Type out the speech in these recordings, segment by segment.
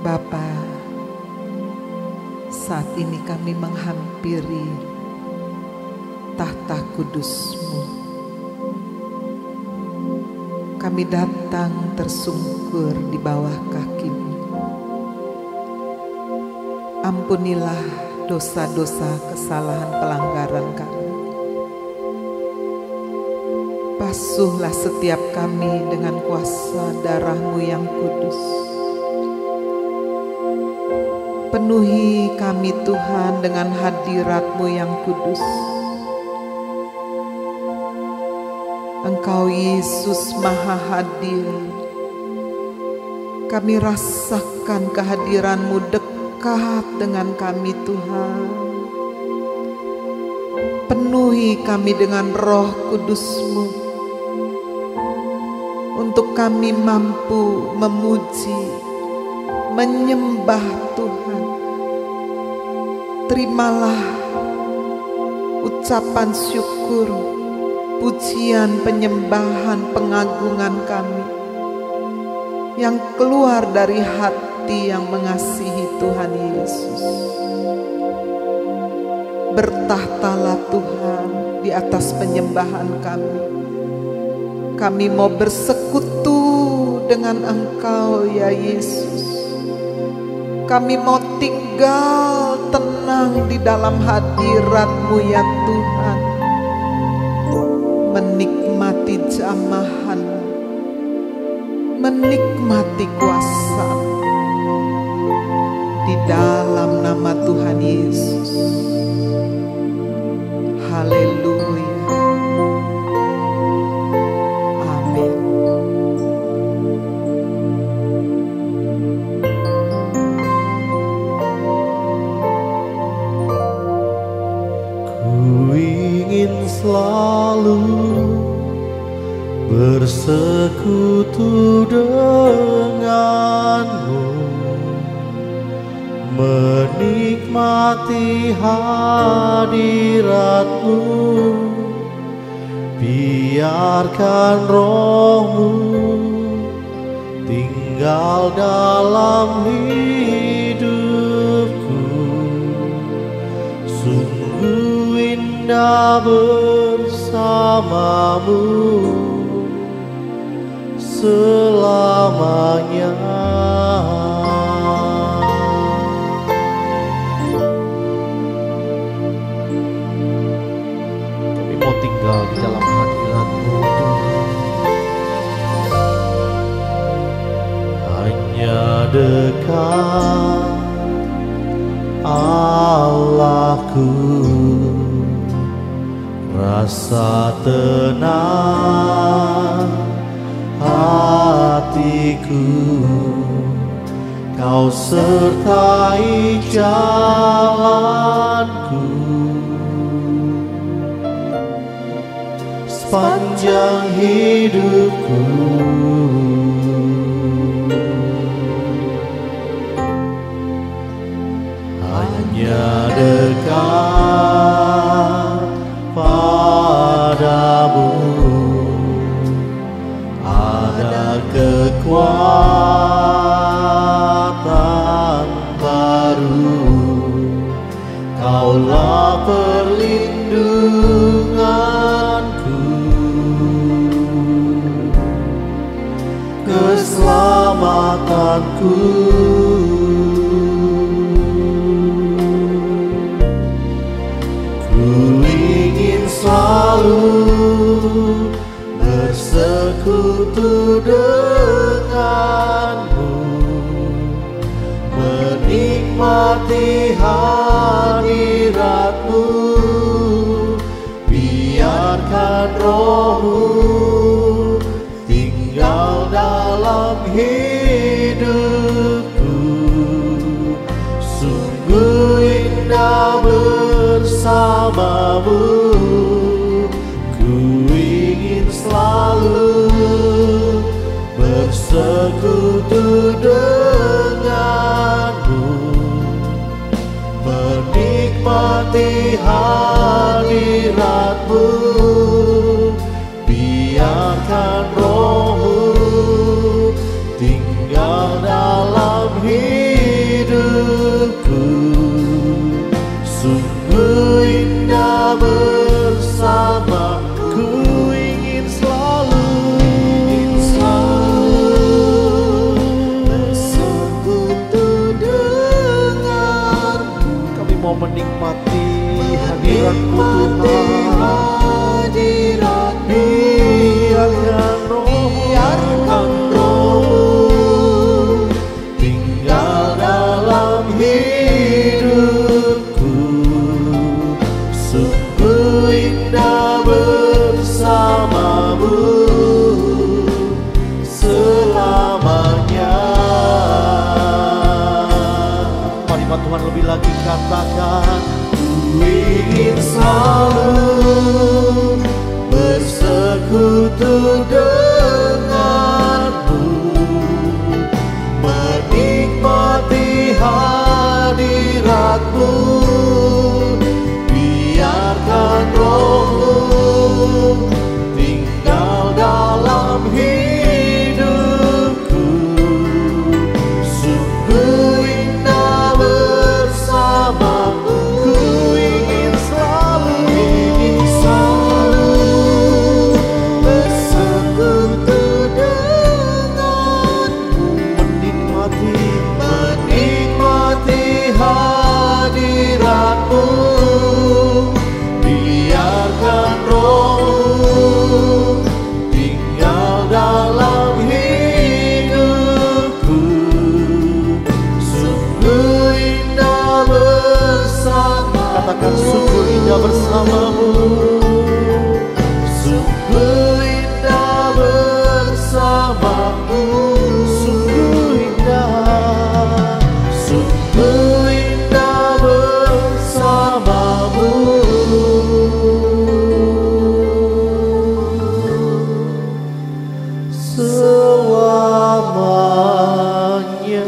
Bapa, saat ini kami menghampiri tahta kudus-Mu. Kami datang tersungkur di bawah kaki-Mu. Ampunilah dosa-dosa kesalahan pelanggaran kami. Basuhlah setiap kami dengan kuasa darah-Mu yang kudus. Penuhi kami Tuhan dengan hadirat-Mu yang kudus. Engkau Yesus Maha Hadir. Kami rasakan kehadiran-Mu dekat dengan kami Tuhan. Penuhi kami dengan Roh Kudus-Mu, untuk kami mampu memuji, menyembah Tuhan. Terimalah ucapan syukur, pujian, penyembahan, pengagungan kami yang keluar dari hati yang mengasihi Tuhan Yesus. Bertahtalah Tuhan di atas penyembahan kami. Kami mau bersekutu dengan Engkau ya Yesus. Kami mau tinggal tenang di dalam hadirat-Mu ya Tuhan. Menikmati jamahan, menikmati kuasa di dalam nama Tuhan Yesus. Haleluya. Amin. Ku ingin selalu bersekutu denganmu, menikmati hadiratmu. Biarkan Roh-Mu tinggal dalam hidupku. Sungguh indah bersamamu selamanya. Kami mau tinggal di dalam hadirat-Mu Tuhan. Hanya dekat Allahku, rasa tenang hatiku. Kau sertai jalanku sepanjang hidupku. Hanya dekat padamu ada kekuatan baru. Kaulah perlindunganku, keselamatanku. Ku ingin selalu bersekutu denganmu, menikmati hadiratmu. Biarkan Roh-Mu tinggal dalam hidupku. Sungguh indah bersamamu. Ku ingin selalu bersekutu denganmu, menikmati hadiratmu. Biarkan Roh-Mu tinggal dalam hidupku. hidupku. Sungguh indah bersama, ku ingin selalu bersekutu denganmu. Kami mau menikmati hadirat-Mu Tuhan. Biarkan Roh-Mu tinggal dalam hidupku. Sungguh indah bersamamu selamanya. Mari Tuhan lebih lagi katakan, ku ingin selalu bersekutu denganmu, menikmati hadiratmu. Biarkan Roh-Mu tinggal dalam hidupku. Sungguh indah bersamamu, ku ingin selalu bersekutu denganmu, menikmati hadiratmu. Biarkan Roh-Mu tinggal dalam hidupku. Sungguh indah bersama, katakan sungguh indah bersamamu. sungguh indah bersamamu. Sungguh indah bersamamu. Selamanya.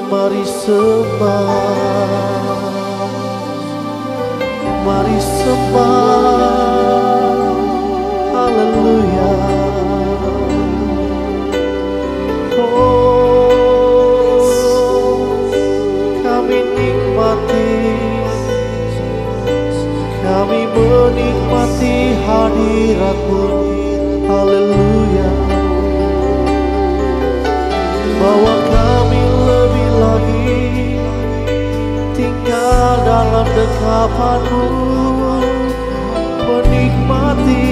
Mari sembah, mari sembah, haleluya. Oh, kami nikmati, kami menikmati hadirat-Mu, haleluya. Bawa kami lebih lagi tinggal dalam dekapan-Mu, menikmati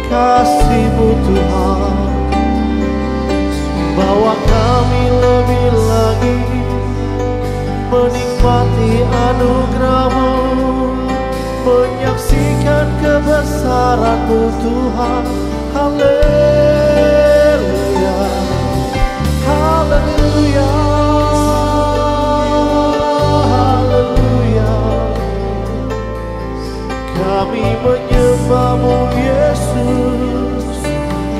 kasih-Mu Tuhan. Bawa kami lebih lagi menikmati anugerah-Mu, menyaksikan kebesaran-Mu Tuhan. Haleluya, haleluya, haleluya. Kami menyembah-Mu Yesus,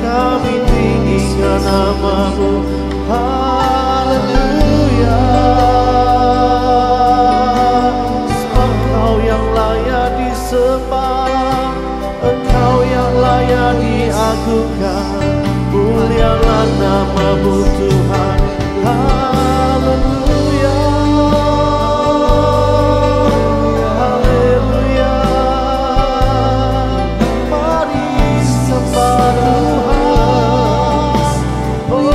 kami tinggikan nama-Mu. Haleluya. Engkau yang layak disembah, Engkau yang layak diagungkan. Mulialah nama-Mu Tuhan. Haleluya, haleluya. Mari sembah Tuhan. Oh,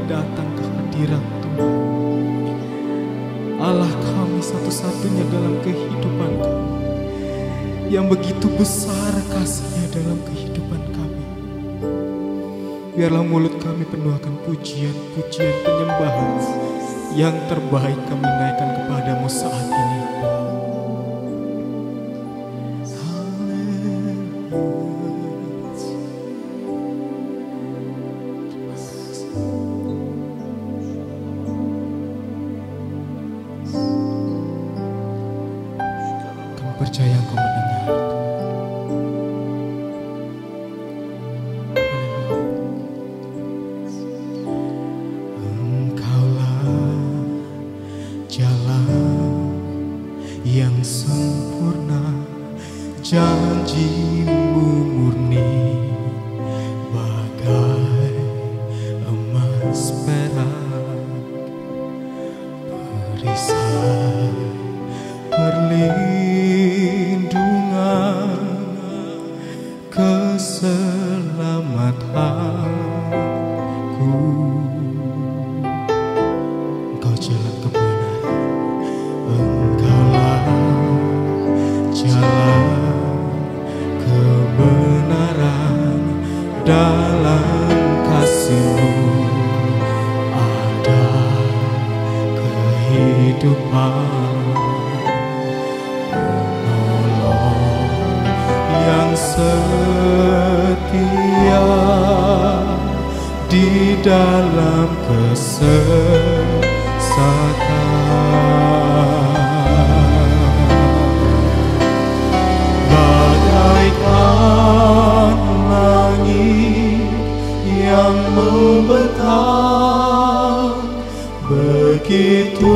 datang ke hadirat Tuhan. Allah kami satu-satunya dalam kehidupan kami, yang begitu besar kasih-Nya dalam kehidupan kami. Biarlah mulut kami penuh akan pujian-pujian penyembahan yang terbaik kami naikkan kepadamu saat ini. Kami percaya Engkau mendengar. Yang sempurna, janji-Mu murni, bagai emas perak, perisai perlindungan, keselamatanku. Engkau jalan kebenaran, Engkaulah jalan kebenaran, dalam kasih-Mu ada kehidupan. Penolong yang setia di dalam kesesatan. Bagaikan langit yang membentang, begitu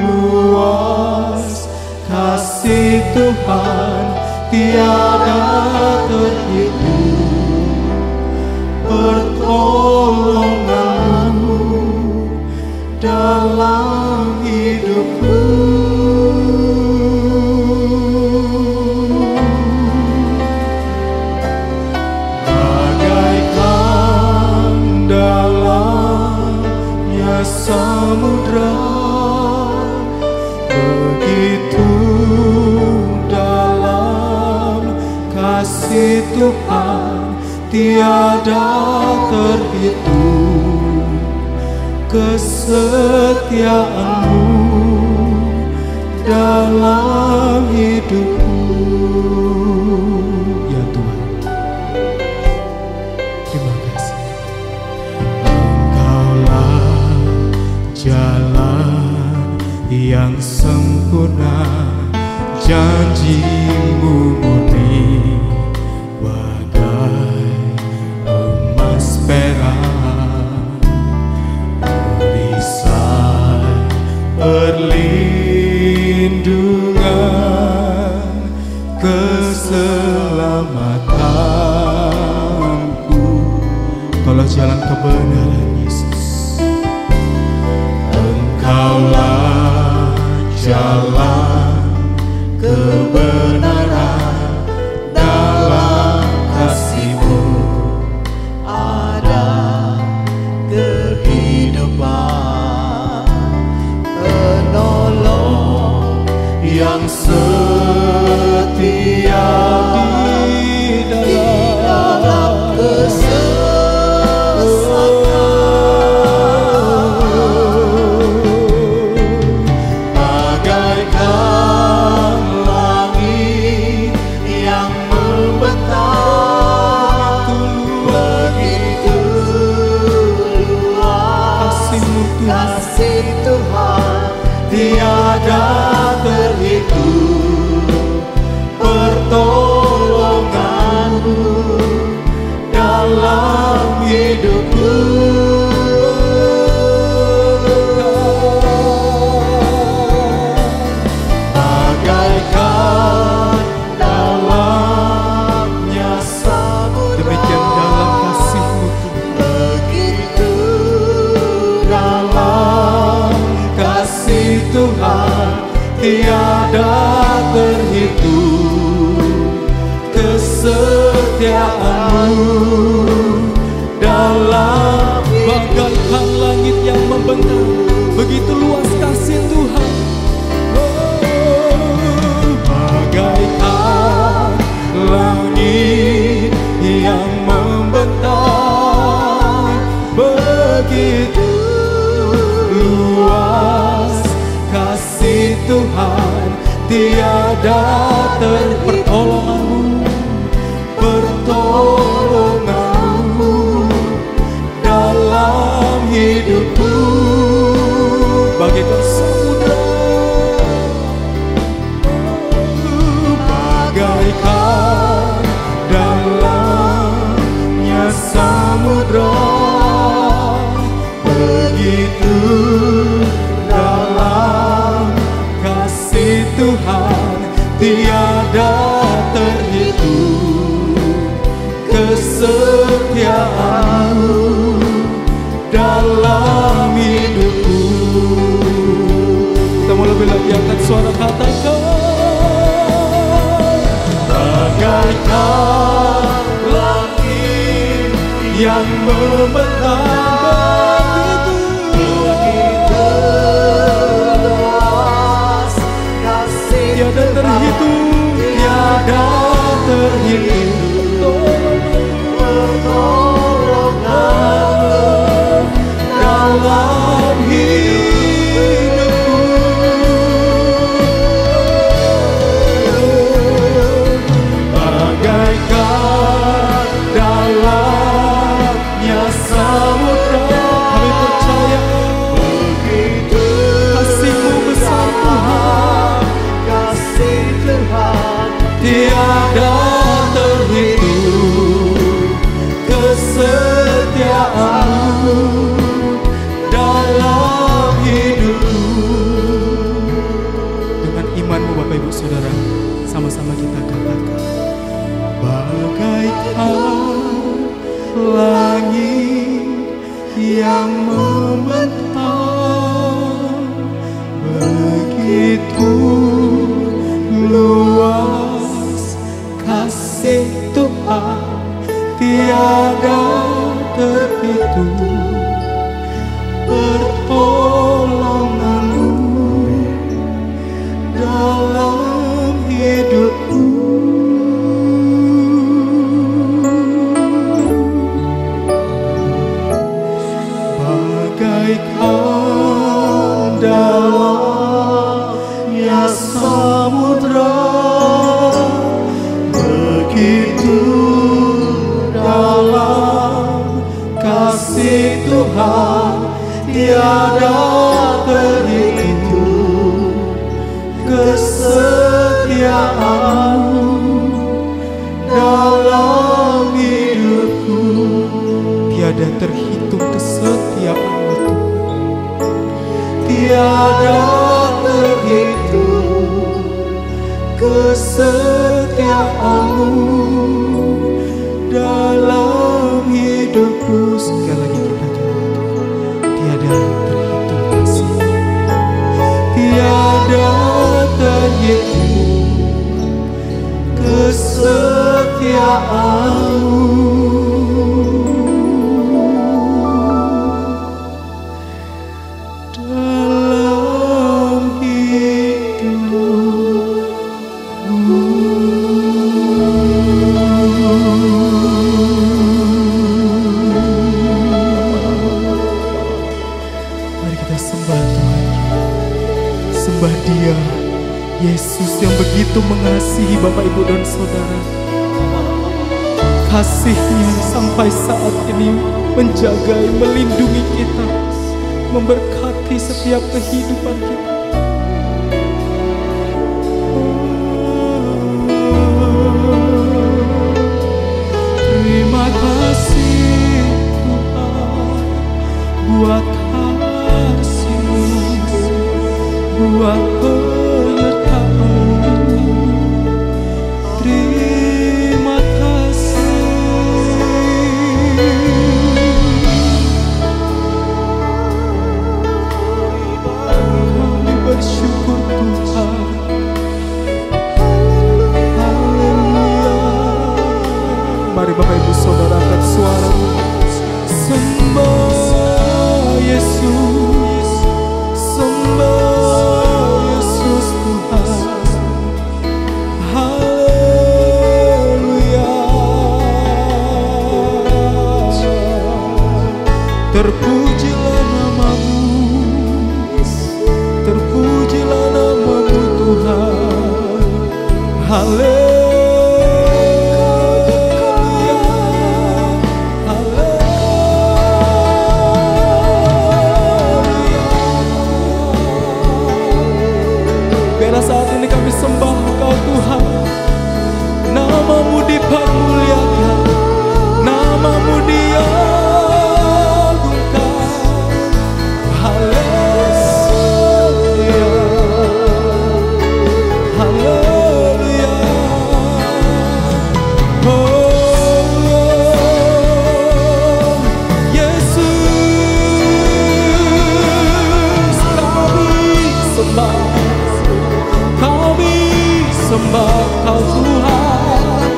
luas kasih Tuhan, tiada terhitung. Pertolongan-Mu dalam hidupku. Samudra begitu dalam kasih Tuhan, tiada terhitung. Kesetiaan-Mu dalam hidupku. Ya Tuhan, terima kasih. Jalan yang sempurna, janji-Mu murni, bagai emas perak, perisai perlindungan, keselamatanku. Kalau jalan kebenaran Yesus, Engkaulah jalan kebenaran, dalam kasih-Mu ada kehidupan. Penolong yang setia di dalam kesesatan. Kasih Tuhan tiada terhitung. Pertolongan-Mu dalam hidupku. Bagaikan dalamnya samudra, demikian dalam kasih-Mu begitu dalam kasih Tuhan, tiada terhitung. Kesetiaan-Mu dalam bagaikan langit yang membentang, begitu luas kasih Tuhan. Bagaikan langit yang membentang, begitu luas kasih Tuhan, tiada pertolonganmu dalam hidupku. Bagaikan samudra, bagaikan dalamnya samudra, begitu dalam kasih Tuhan, tiada terhitung kesetiaan-Mu dalam hidupku. Kita mau lebih lagi angkat suara, katakan bagaikan langit yang membentang, begitu luas kasih tiada terhitung, tiada terhitung pertolongan dalam hidupku. Bagaikan dalamnya samudra, kami percaya begitu kasih-Mu besar Tuhan, kasih Tuhan tiada terhitung kesetiaan-Mu dalam hidupku. Dengan imanmu Bapak Ibu Saudara, sama-sama kita katakan bagaikan langit yang membentang, begitu luas kasih Tuhan, tiada terhitung pertolongan-Mu dalam hidupku. Bagaikan dalamnya samudra, begitu dalam kasih Tuhan, tiada terhitung kesetiaan-Mu dalam hidupku. Tiada terhitung kesetiaan-Mu Tuhan, tiada terhitung kesetiaan-Mu dalam hidupku. Sekali lagi kita katakan tiada terhitung kasih, tiada terhitung kesetiaan-Mu dalam hidupku. Mari kita sembah Tuhan, sembah Dia, Yesus yang begitu mengasihi Bapak Ibu dan Saudara. Kasih-Nya sampai saat ini menjaga, melindungi kita, memberkati setiap kehidupan kita. Terima kasih Tuhan buat kasih-Mu, buat penyertaan-Mu. Terima kasih. Kami bersyukur Tuhan. Haleluya. Mari Bapak Ibu Saudara angkat suara, sembah. Yesus, sembah Yesus Tuhan. Haleluya. Terpujilah namamu, terpujilah namamu Tuhan. Haleluya. Saat ini kami sembah Engkau Tuhan, namamu dipermuliakan, namamu diagungkan. Haleluya, haleluya. Oh Yesus, kami sembah, sembah Kau Tuhan.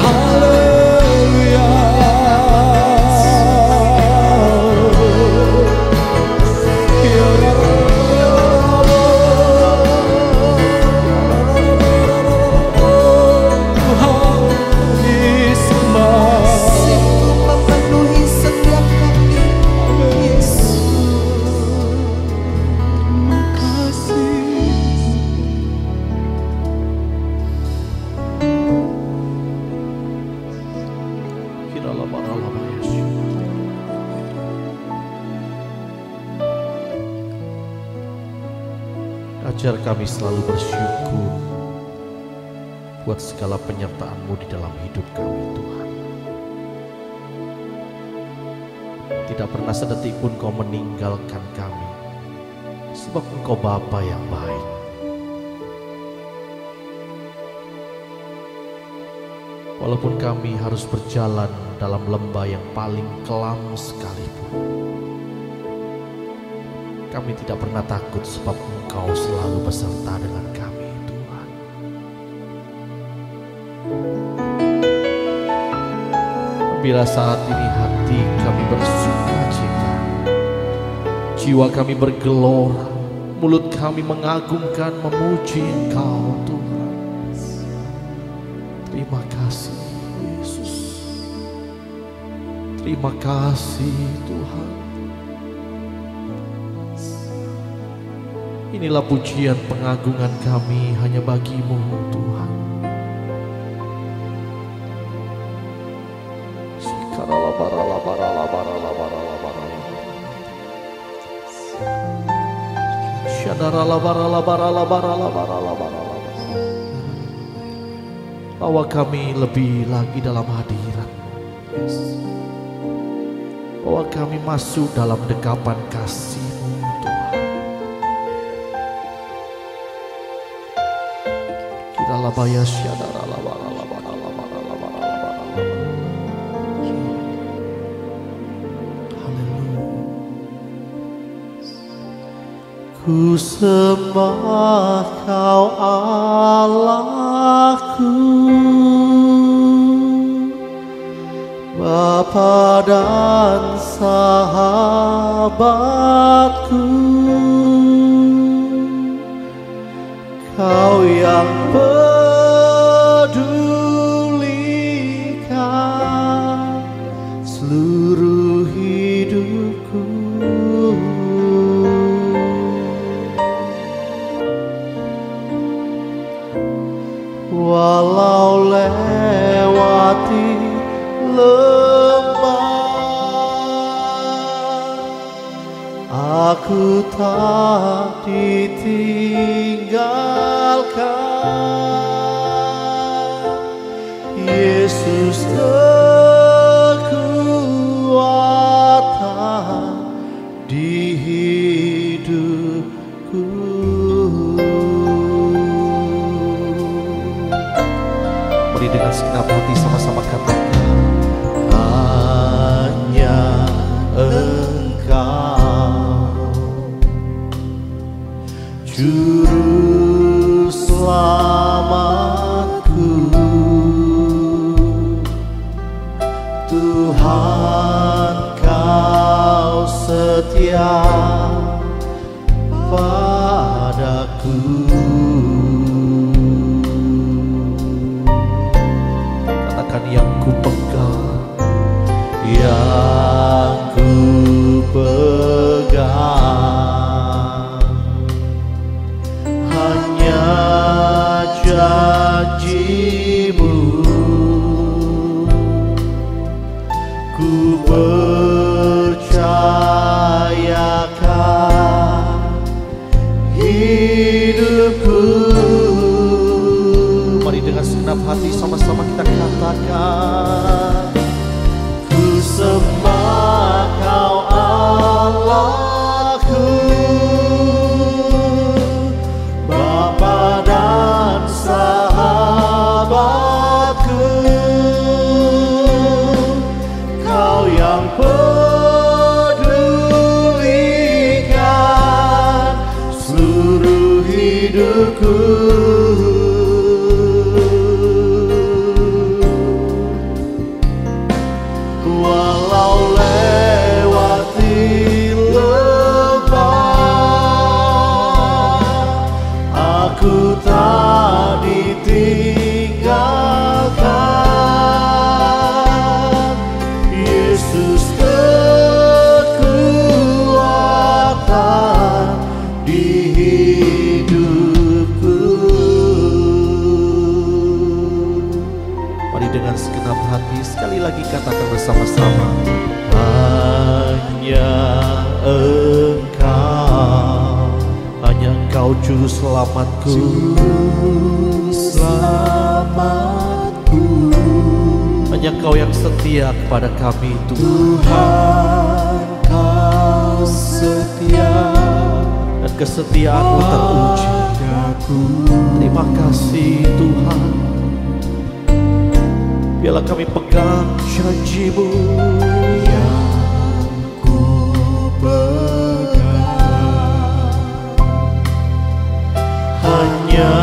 Haleluya. Tuhan disembah, memenuhi setiap kami. Yesus, ajar kami selalu bersyukur buat segala penyertaan-Mu di dalam hidup kami, Tuhan. Tidak pernah sedetik pun Kau meninggalkan kami, sebab Engkau Bapa yang baik. Walaupun kami harus berjalan dalam lembah yang paling kelam sekalipun, kami tidak pernah takut sebab Engkau selalu beserta dengan kami, Tuhan. Bila saat ini hati kami bersuka cita, jiwa kami bergelora, mulut kami mengagungkan, memuji Engkau, Tuhan. Terima kasih Yesus, terima kasih Tuhan. Inilah pujian pengagungan kami hanya bagi-Mu, Tuhan. Bawa kami lebih lagi dalam hadirat, bawa kami masuk dalam dekapan kasih-Mu, Tuhan. Kita labaya syadara labara. Ku sembah Kau Allahku, Bapa dan sahabatku. Kau yang pedulikan seluruh hidupku. Walau lewati lembah, aku tak ditinggalkan. Yesus kekuatan di hidupku. Dengan segenap hati sama-sama katakan, hanya Engkau juru selamatku, Tuhan Kau setia padaku. Katakan yang ku pegang, yang ku pegang hanya janji-Mu. Ku percayakan hidupku. mari dengan segenap hati sama-sama kita katakan, Ku sembah Kau Allahku, Bapa dan sahabatku. Kau yang pedulikan seluruh hidupku. Walau lewati lembah, aku tak ditinggalkan. Yesus kekuatan di hidupku. mari dengan segenap hati sekali lagi katakan bersama-sama, hanya Engkau juru selamatku. Hanya Engkau yang setia kepada kami Tuhan. Kau setia Dan kesetiaan-Mu teruji. Terima kasih Tuhan. Biarlah kami pegang janji-Mu. yang ku pegang. hanya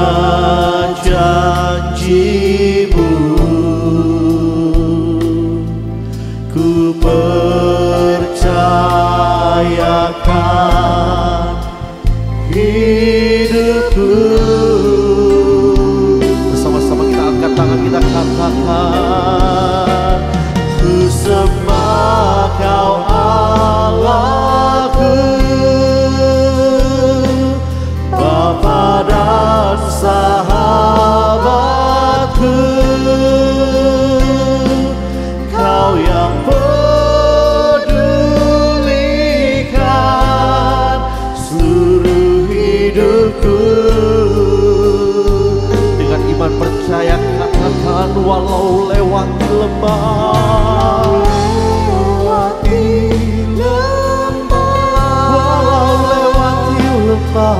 janji-Mu. Ku percayakan hidupku. Bersama-sama kita angkat tangan, kita katakan, Ku sembah Kau Allahku, Bapa dan sahabatku. Kau yang pedulikan seluruh hidupku. dengan iman percaya katakan, walau lewat lembah, Walau lewati lembah,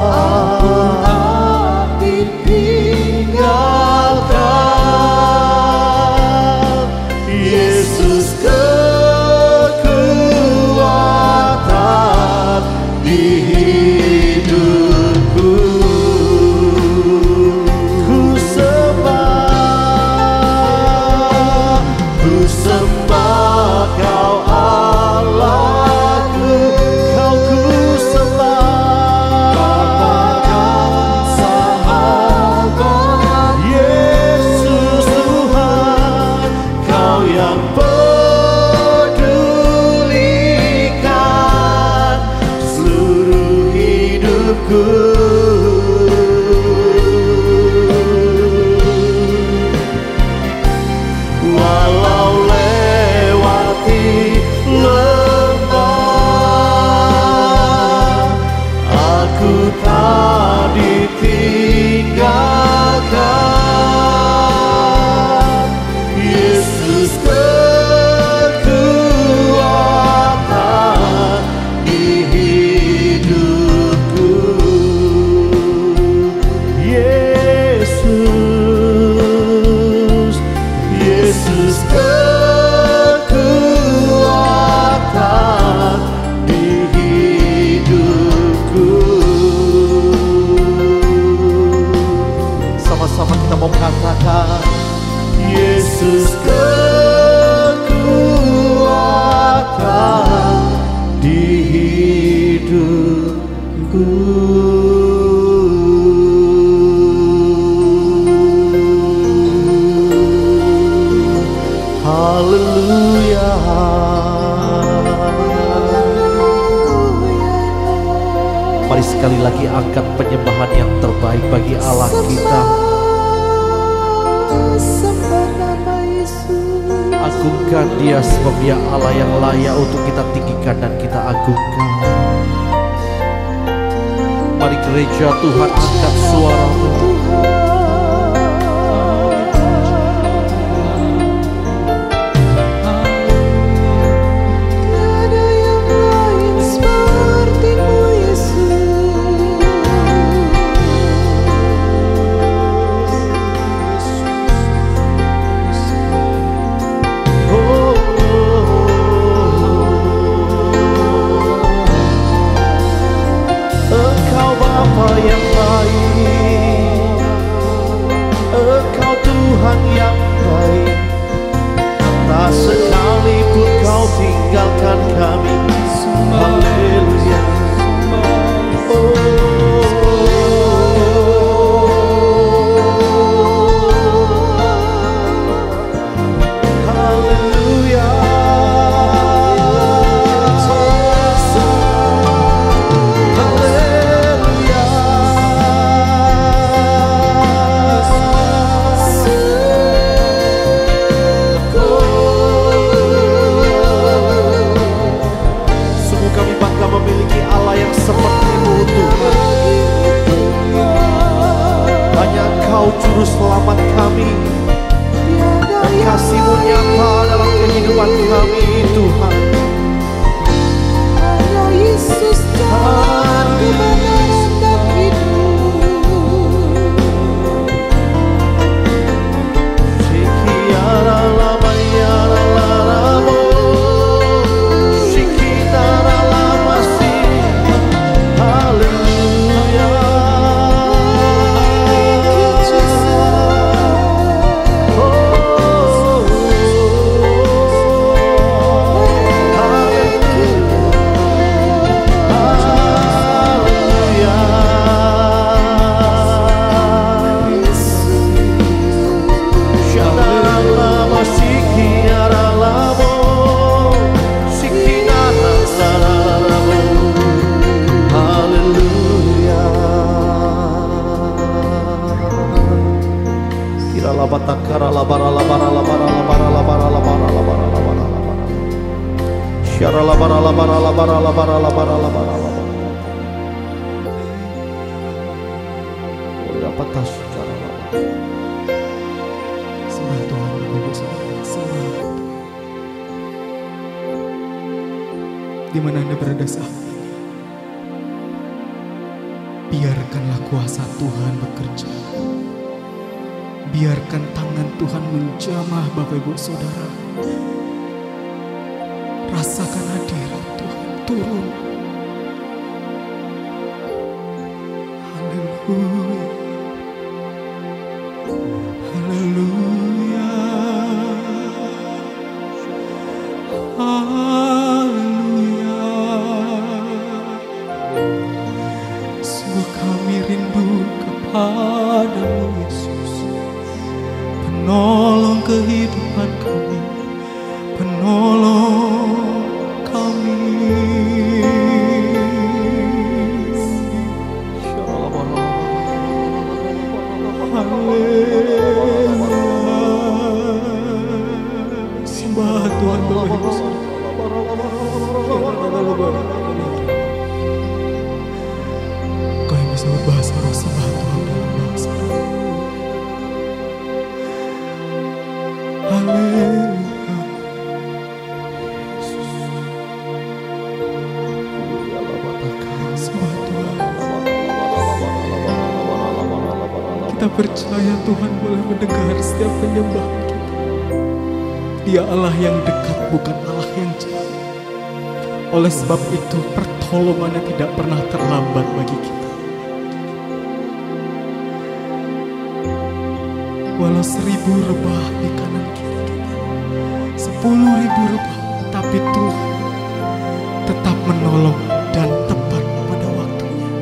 ditinggalkan. Yesus kekuatan di hidupku. Ku sembah Kau Allahku, Kau ku sembah. Yesus Tuhan, Kau yang pedulikan seluruh hidupku. Walau lewati lembah, aku tak ditinggalkan. Yesus kekuatan di hidupku. sekali lagi angkat penyembahan yang terbaik bagi Allah kita. Sembah nama Yesus. Agungkan Dia sebab Dia Allah yang layak untuk kita tinggikan dan kita agungkan. Mari gereja Tuhan angkat suaramu. Yang baik, Engkau Tuhan yang baik, tak sekalipun Kau tinggalkan kami. Haleluya. Juru selamat kami, dan kasih-Mu nyata dalam kehidupan kami, Tuhan. Hanya Yesus jalan kebenaran dan hidup. Shikiara lama yara laramo, Shikitara lama si. Haleluya. Sembah Tuhan, sembah. Di mana Anda berada saat ini, biarkanlah kuasa Tuhan bekerja. Biarkan tangan Tuhan menjamah Bapak Ibu Saudara. Rasakan hadirat Tuhan turun. Haleluya. Haleluya. Haleluya. Sungguh kami rindu kepadamu Yesus, penolong kehidupan kami, penolong kami. Sembah Tuhan. Kau yang bisa berbahasa roh, sembah Tuhan dalam bahasa roh. Haleluya. Sembah Tuhan. Kita percaya Tuhan boleh mendengar setiap penyembahan kita. Dia Allah yang dekat, bukan Allah yang jauh. Oleh sebab itu pertolongannya tidak pernah terlambat bagi kita. Walau 1000 rebah di kanan kiri kita, 10.000 rebah, tapi Tuhan tetap menolong dan tepat pada waktunya.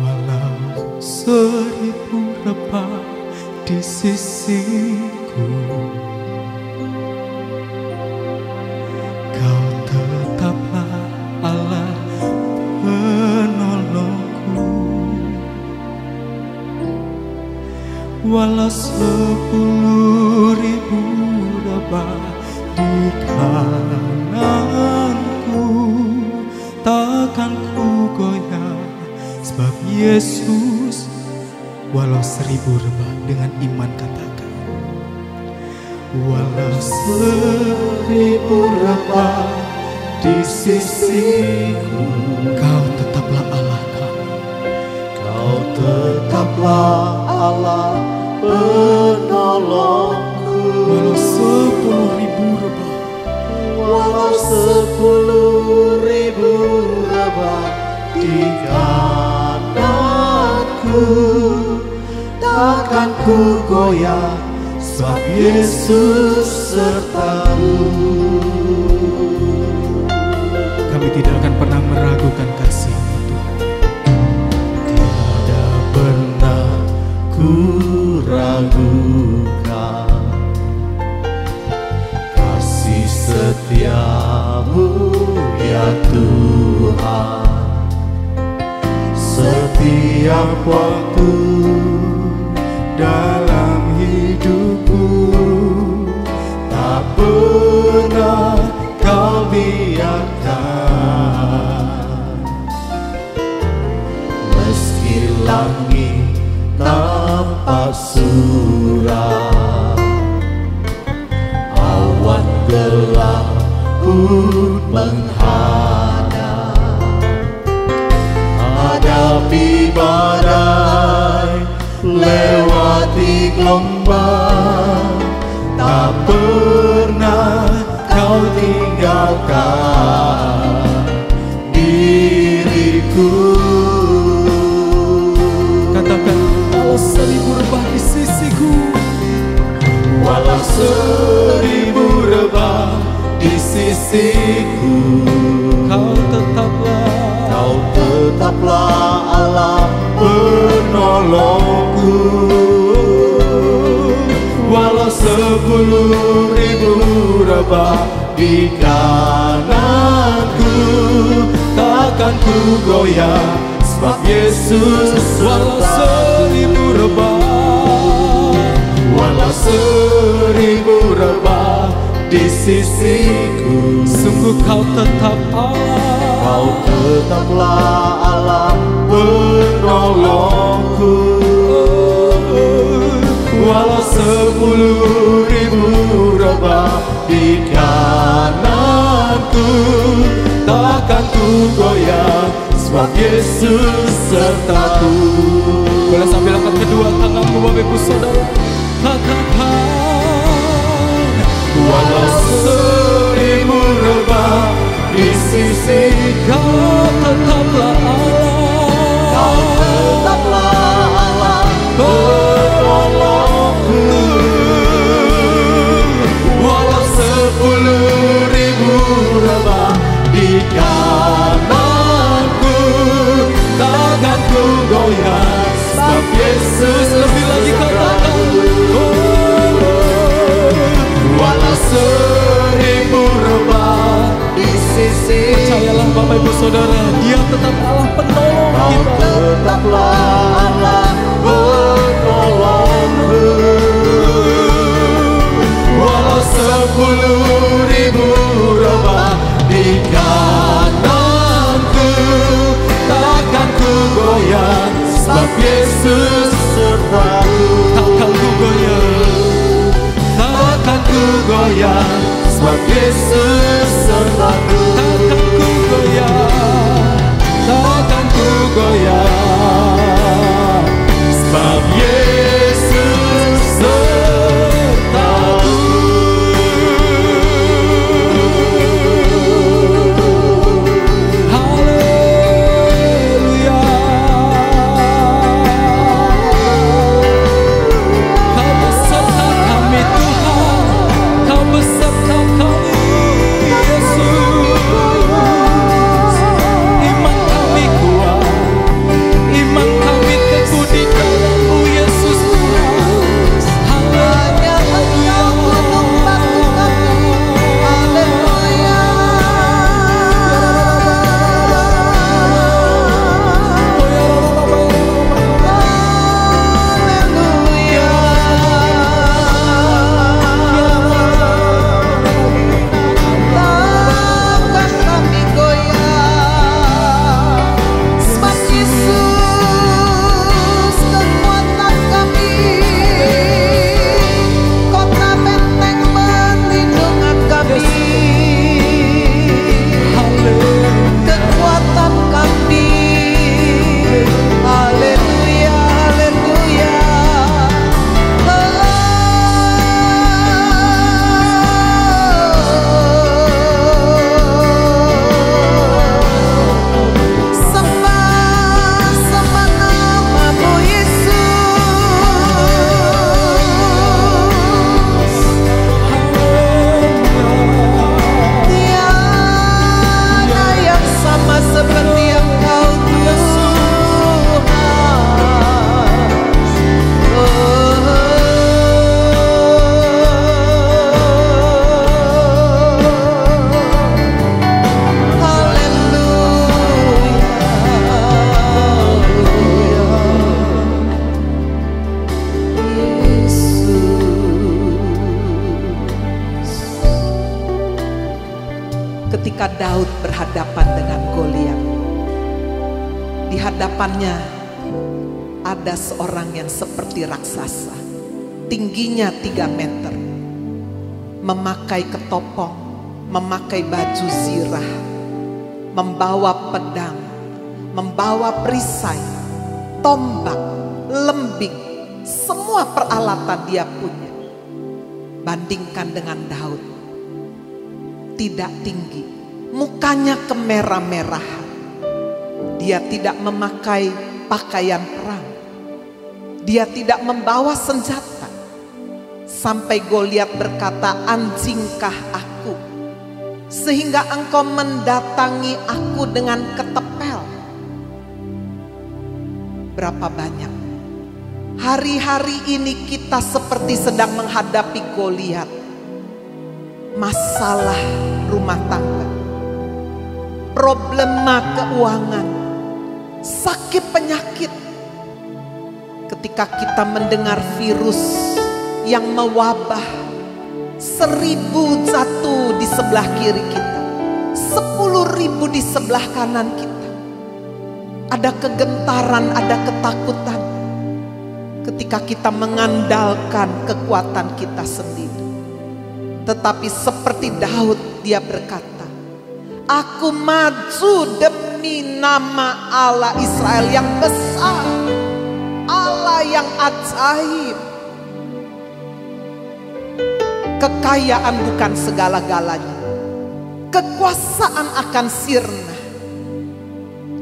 Walau 1000 rebah di sisiku, walau 10.000 rebah di kananku, takkan ku goyah, sebab Yesus. Walau 1000 rebah, dengan iman katakan, walau 1000 rebah di sisiku, Kau tetaplah Allah kami. Kau tetaplah Allah penolongku. Walau 10.000 rebah, walau 10.000 rebah di kananku, takkan ku goyah, sebab Yesus sertaku. kami tidak akan pernah meragukan kasih-Mu, Tuhan. Tiada pernah ku ragukan kasih setia-Mu ya Tuhan. Setiap waktu dalam hidupku, tak pernah Kau biarkan. Meski langit tampak suram, awan gelap pun menghadap, hadapi badai, lewati gelombang, tak pernah Kau tinggalkan diriku. Katakan, walau 1000 rebah di sisiku, Walau 1000 rebah di sisiku, Kau tetaplah Allah penolongku. Walau 10.000 rebah di kananku, takkan ku goyah, sebab Yesus walau sertaku. 1000 rebah, Walau 1000 rebah di sisiku, sungguh Kau tetap Allah. Kau tetaplah Allah penolongku. Walau 10.000 rebah di kananku, takkan ku goyah, sebab Yesus sertaku. Boleh sambil angkat kedua tanganmu, Bapak Ibu Saudara, katakan, Walau 1000 rebah di sisi, Kau tetaplah Allah. Kau tetaplah Allah penolongku. Walau 10.000 rebah di kananku, takkan ku goyah, sebab Yesus Lebih lagi katakan, walau 1000 rebah di sisi, percayalah Bapak Ibu Saudara, Dia tetap Allah penolong Kau kita. tetaplah Allah penolongku. Walau 10.000 rebah di kananku, takkan ku goyah, sebab Yesus sertaku. Takkan ku goyah, Takkan ku goyah, sebab Yesus sertaku. takkan ku goyah, Takkan ku goyah, sebab Yesus sertaku. haleluya. Kau beserta kami Tuhan, Kau beserta kami. ketika Daud berhadapan dengan Goliat. Di hadapannya ada seorang yang seperti raksasa, tingginya 3 meter, memakai ketopong, memakai baju zirah, membawa pedang, membawa perisai, tombak, lembing, semua peralatan dia punya. Bandingkan dengan Daud, tidak tinggi, mukanya kemerah-merahan. Dia tidak memakai pakaian perang, dia tidak membawa senjata. Sampai Goliat berkata, "Anjingkah aku sehingga engkau mendatangi aku dengan ketepel?" Berapa banyak hari-hari ini kita seperti sedang menghadapi Goliat. Masalah rumah tangga, problema keuangan, sakit penyakit. Ketika kita mendengar virus yang mewabah, 1000 jatuh di sebelah kiri kita, 10.000 di sebelah kanan kita. Ada kegentaran, ada ketakutan ketika kita mengandalkan kekuatan kita sendiri. Tetapi seperti Daud, dia berkata, "Aku maju demi nama Allah Israel yang besar, Allah yang ajaib." Kekayaan bukan segala-galanya, kekuasaan akan sirna,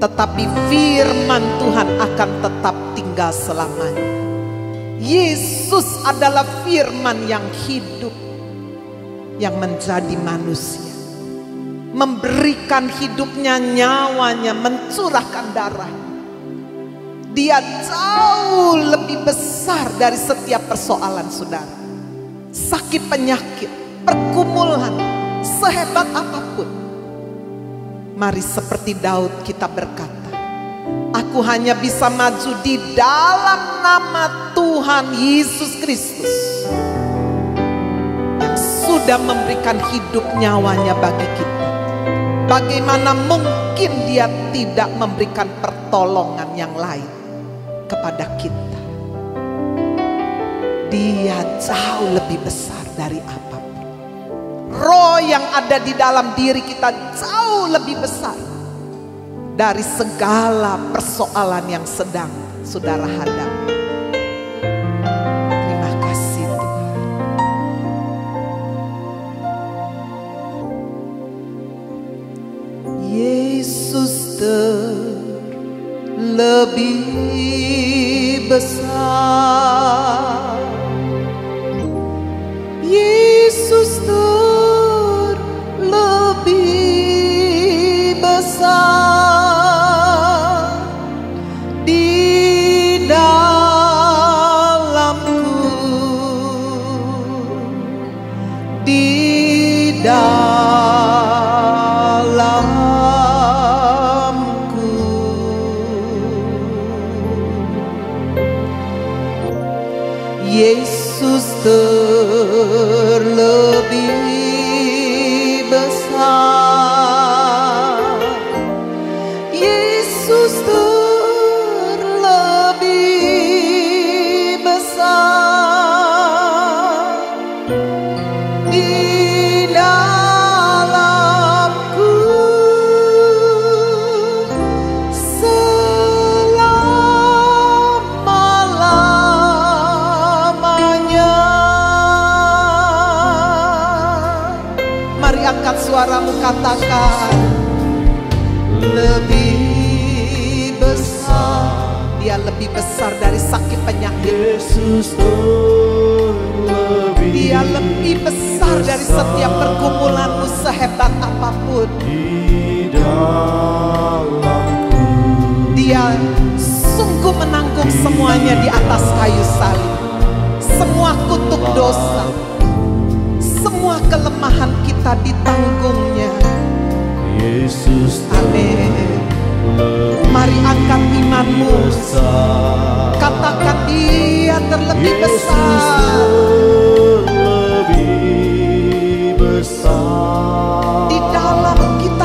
tetapi firman Tuhan akan tetap tinggal selamanya. Yesus adalah firman yang hidup, yang menjadi manusia, memberikan hidupnya, nyawanya, mencurahkan darah. Dia jauh lebih besar dari setiap persoalan saudara. Sakit penyakit, pergumulan, sehebat apapun. Mari seperti Daud kita berkata, "Aku hanya bisa maju di dalam nama Tuhan Yesus Kristus yang sudah memberikan hidup nyawanya bagi kita. Bagaimana mungkin dia tidak memberikan pertolongan yang lain kepada kita? Dia jauh lebih besar dari apapun. Roh yang ada di dalam diri kita jauh lebih besar dari segala persoalan yang sedang saudara hadapi." Terima kasih Tuhan. Yesus terlebih besar, Yesus terlebih besar di dalamku, di dalamku. Yesus terlebih besar, Yesus terlebih besar di dalamku selama-lamanya. Mari angkat suaramu, katakan, "Lebih besar." Dia lebih besar dari sakit penyakit. Yesus terlebih Dia lebih besar dari setiap pergumulanmu, sehebat apapun. di dalamku. Dia sungguh menanggung semuanya di atas kayu salib. Semua kutuk dosa, semua kelemahan kita ditanggungnya. Yesus Amin. terlebih Mari angkat imanmu, besar. katakan dia terlebih Yesus besar. terlebih besar Di dalam kita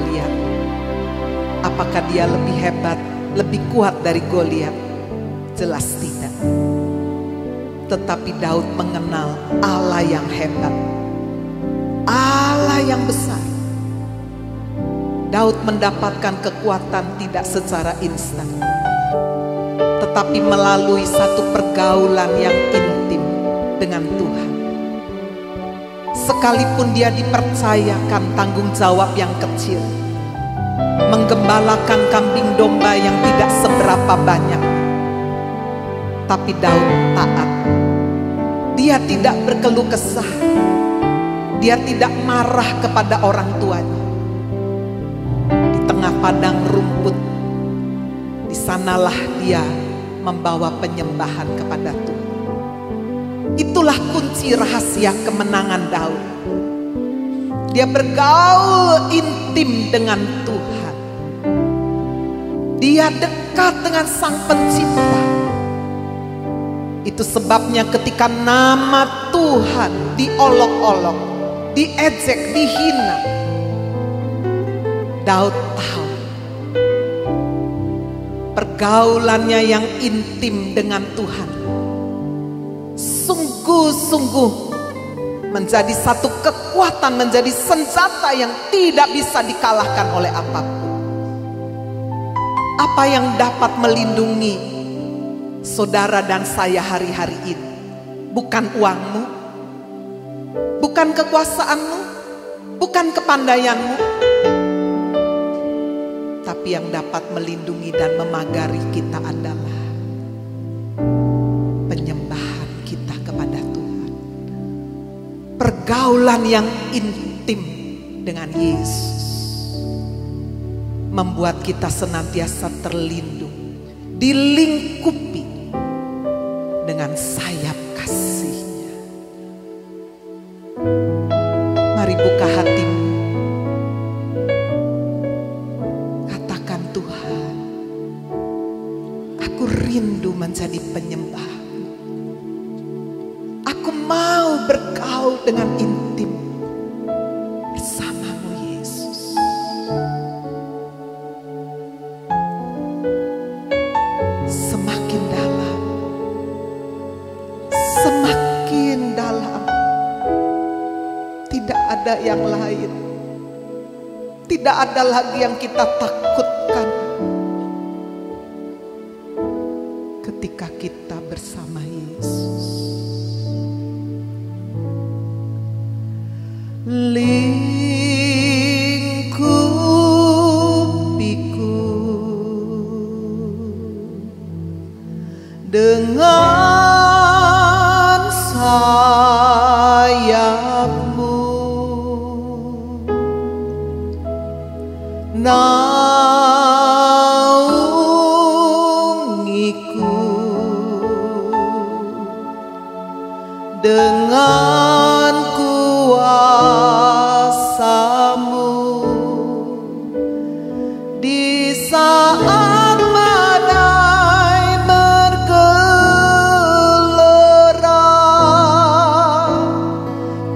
Goliat. Apakah dia lebih hebat, lebih kuat dari Goliat? Jelas tidak. Tetapi Daud mengenal Allah yang hebat, Allah yang besar. Daud mendapatkan kekuatan tidak secara instan, tetapi melalui satu pergaulan yang intim dengan Tuhan. Sekalipun dia dipercayakan tanggung jawab yang kecil, menggembalakan kambing domba yang tidak seberapa banyak, tapi Daud taat. Dia tidak berkeluh kesah, dia tidak marah kepada orang tuanya. Di tengah padang rumput, di sanalah dia membawa penyembahan kepada Tuhan. Itulah kunci rahasia kemenangan Daud. Dia bergaul intim dengan Tuhan. Dia dekat dengan Sang Pencipta. Itu sebabnya ketika nama Tuhan diolok-olok, diejek, dihina, Daud tahu pergaulannya yang intim dengan Tuhan sungguh-sungguh menjadi satu kekuatan, menjadi senjata yang tidak bisa dikalahkan oleh apapun. Apa yang dapat melindungi saudara dan saya hari-hari ini? Bukan uangmu, bukan kekuasaanmu, bukan kepandaianmu, tapi yang dapat melindungi dan memagari kita adalah penyembahan kita kepada Tuhan. Pergaulan yang intim dengan Yesus membuat kita senantiasa terlindung, dilingkupi dengan sayap kasih-Nya. Mari buka hatimu, katakan, Tuhan, aku rindu menjadi penyembah. Aku mau bergaul dengan intim bersama-Mu, Yesus. Semakin dalam, semakin dalam. Tidak ada yang lain, tidak ada lagi yang kita takutkan ketika kita bersama Yesus. Lingkupiku dengan sayap-Mu, naungiku dengan kuasa-Mu di saat badai bergelora.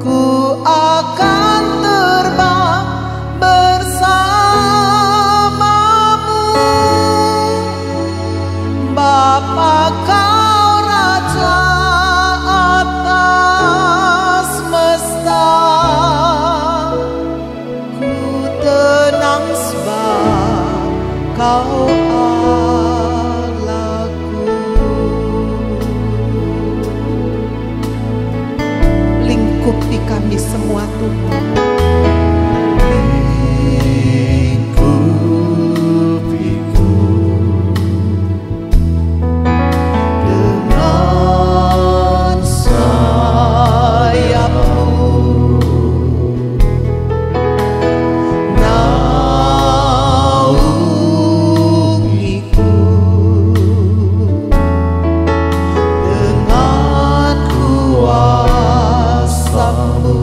Ku akan terbang bersama-Mu, Bapa, Kau Raja atas semesta. Ku tenang sebab Kau Allahku. Lingkupi kami semua, Tuhan. Lingkupiku dengan Sayap-Mu, naungiku dengan kuasa-Mu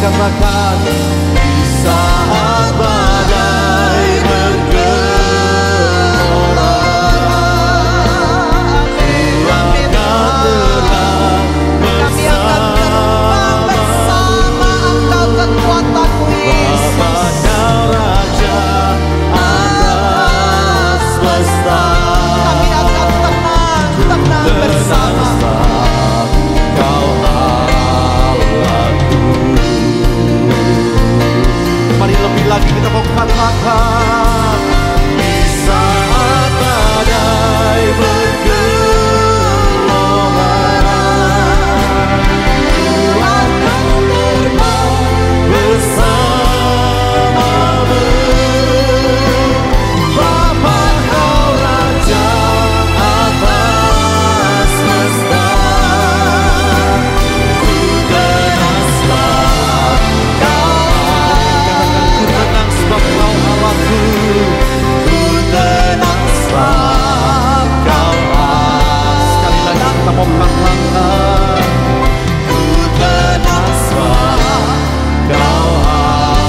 katakan di saat badai bergelora, kami akan terbang bersama Engkau kekuatanmu Yesus. Bapa Raja atas semesta, kami akan tenang bersama Kau Allahku. Mari lebih lagi kita mau katakan di saat badai bergelora, Ku akan terbang bersamamu. Bapa Kau Raja atas semesta, ku tenang sebab Kau Allahku. Ku tenang sebab Kau sekali lagi kita mau katakan ku tenang sebab Kau Allahku.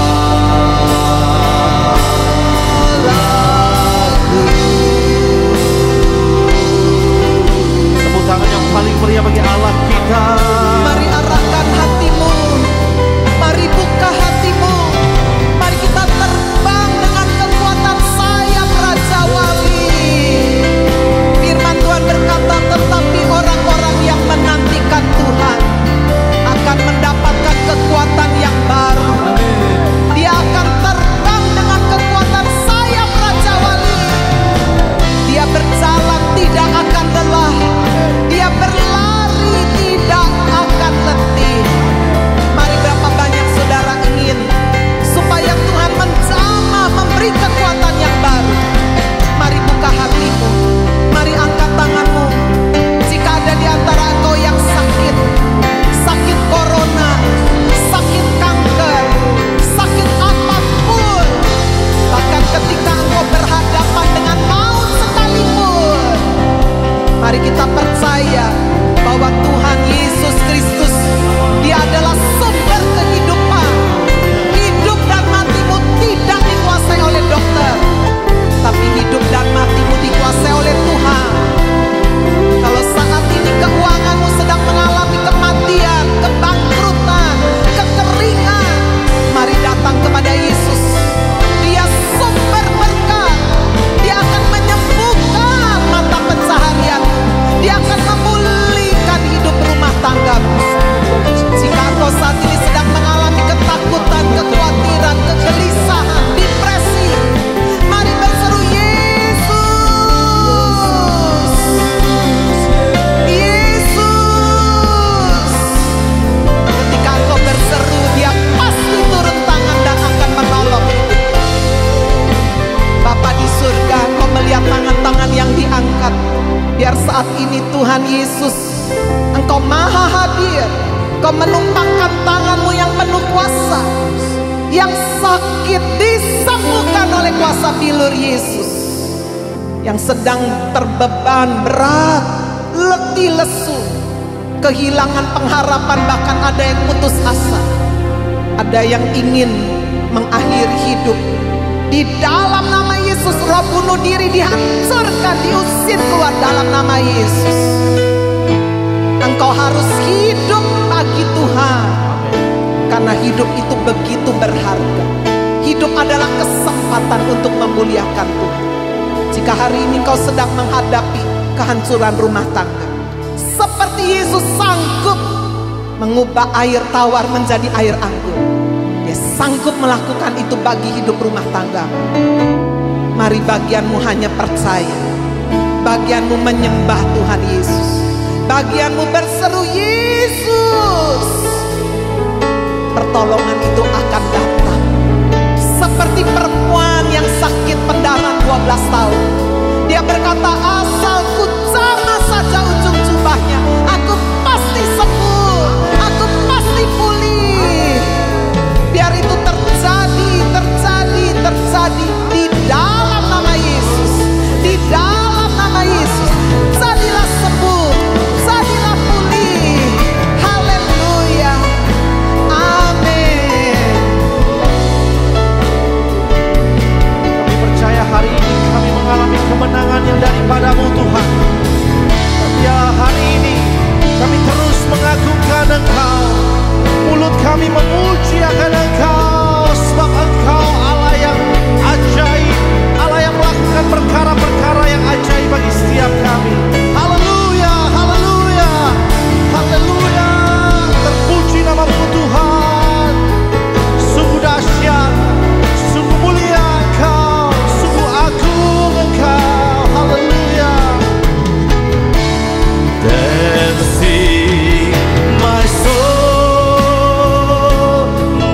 Tepuk tangan yang paling meriah bagi Allah kita. Mari arahkan hatimu, mari buka hatimu, mari kita terbang dengan kekuatan sayap Raja Wali. Firman Tuhan berkata, tetapi orang-orang yang menantikan Tuhan akan mendapatkan kekuatan yang baru. Dia akan terbang dengan kekuatan sayap Raja Wali. Dia berjalan tidak akan lelah, dia berlari tidak akan letih. Mari, berapa banyak saudara ingin supaya Tuhan menjamah memberi kekuatan yang baru? Mari buka hatimu, mari angkat tanganmu. Jika ada di antara engkau yang sakit, sakit corona, sakit kanker, sakit apapun, bahkan ketika engkau berhadapan dengan maut sekalipun, mari kita percaya bahwa Tuhan Yesus Kristus, Dia adalah sumber kehidupan. Hidup dan matimu tidak dikuasai oleh dokter, tapi hidup dan matimu dikuasai oleh Tuhan. Kalau saat ini keuanganmu sedang mengalami kematian, kebangkrutan, kekeringan, mari datang kepada Yesus. Dia sumber berkat. Dia akan menyembuhkan mata pencaharianmu. Dia akan memulihkan hidup rumah tanggamu. Jika engkau saat ini sedang mengalami ketakutan, kekhawatiran, kegelisahan, depresi, mari berseru Yesus. Yesus. Ketika engkau berseru, Dia pasti turun tangan dan akan menolong. Bapa di surga, Engkau melihat tangan-tangan yang diangkat. Biar saat ini Tuhan Yesus, Engkau maha hadir. Engkau menumpangkan tangan-Mu yang penuh kuasa. Yang sakit disembuhkan oleh kuasa bilur Yesus. Yang sedang terbeban berat, letih lesu, kehilangan pengharapan, bahkan ada yang putus asa. Ada yang ingin mengakhiri hidup. Di dalam nama Yesus, roh bunuh diri dihancurkan, diusir keluar dalam nama Yesus. Engkau harus hidup bagi Tuhan, karena hidup itu begitu berharga. Hidup adalah kesempatan untuk memuliakan Tuhan. Jika hari ini kau sedang menghadapi kehancuran rumah tangga, seperti Yesus sanggup mengubah air tawar menjadi air anggur, Dia sanggup melakukan itu bagi hidup rumah tangga. Mari bagianmu hanya percaya, bagianmu menyembah Tuhan Yesus, bagianmu berseru Yesus. Pertolongan itu akan datang. Seperti perempuan yang sakit pendarahan 12 tahun. Dia berkata, asalku jamah saja ujung jubahnya, aku pasti sembuh, aku pasti pulih. Biar itu terjadi, terjadi, terjadi di dalam nama Yesus. Di dalam nama Yesus, jadilah sembuh, jadilah pulih. Haleluya. memuji akan Engkau, sebab Engkau Allah yang ajaib, Allah yang melakukan perkara-perkara yang ajaib bagi setiap kami. Haleluya, haleluya, haleluya. Terpuji nama-Mu Tuhan. Sungguh dahsyat, sungguh mulia Engkau, sungguh agung Engkau. Haleluya. Then sing my soul,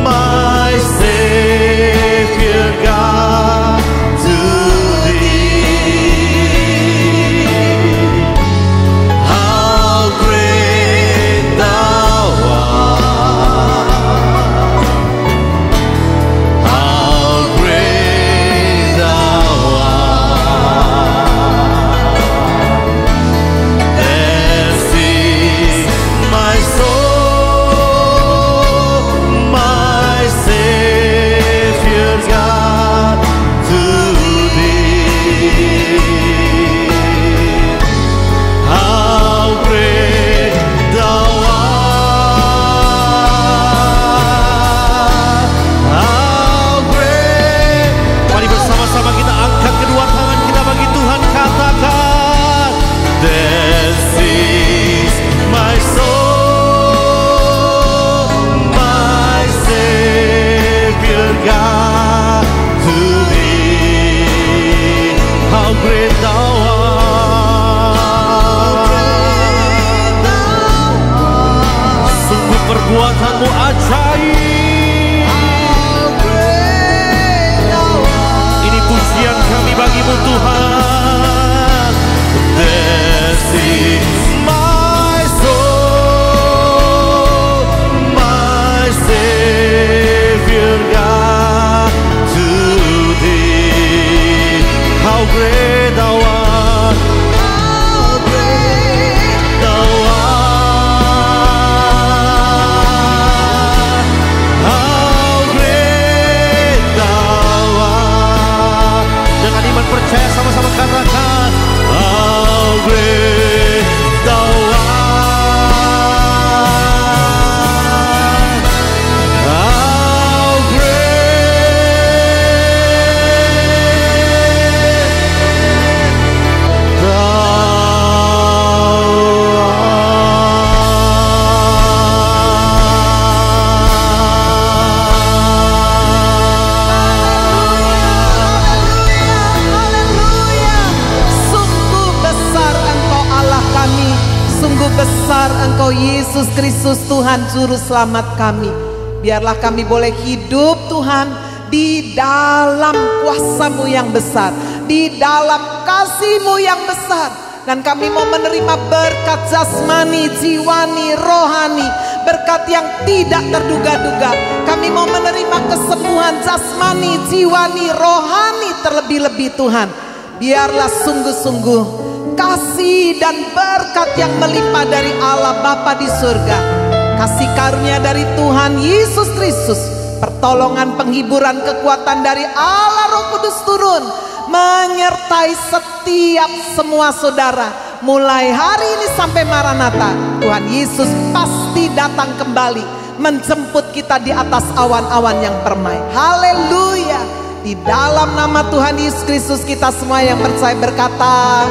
my Savior God, to Thee. How great Thou art! How great Thou art! Then sing my soul, my Savior God, to Thee. How great Thou art! How great! Mari bersama-sama kita angkat kedua tangan kita bagi Tuhan, katakan, This is my soul, my Savior God, to Thee. How great Thou art! Sungguh perbuatan-Mu ajaib. Ini pujian kami bagi-Mu Tuhan. This is my soul, my Savior God, to Thee. How great Thou art! How great Thou art! How great Thou art! Dengan iman percaya sama-sama katakan, How great Thou art! How great Thou Haleluya. Sungguh besar Engkau Allah kami. Sungguh besar Engkau Yesus Kristus Tuhan Juru Selamat kami. Biarlah kami boleh hidup Tuhan di dalam kuasa-Mu yang besar, di dalam kasih-Mu yang besar. Dan kami mau menerima berkat jasmani, jiwani, rohani, berkat yang tidak terduga-duga. Kami mau menerima kesembuhan jasmani, jiwani, rohani terlebih-lebih Tuhan. Biarlah sungguh-sungguh kasih dan berkat yang melimpah dari Allah Bapa di surga, kasih karunia dari Tuhan Yesus Kristus, pertolongan, penghiburan, kekuatan dari Allah Roh Kudus turun menyertai setiap semua saudara mulai hari ini sampai Maranatha. Tuhan Yesus pasti datang kembali menjemput kita di atas awan-awan yang permai. Haleluya. Di dalam nama Tuhan Yesus Kristus kita semua yang percaya berkata,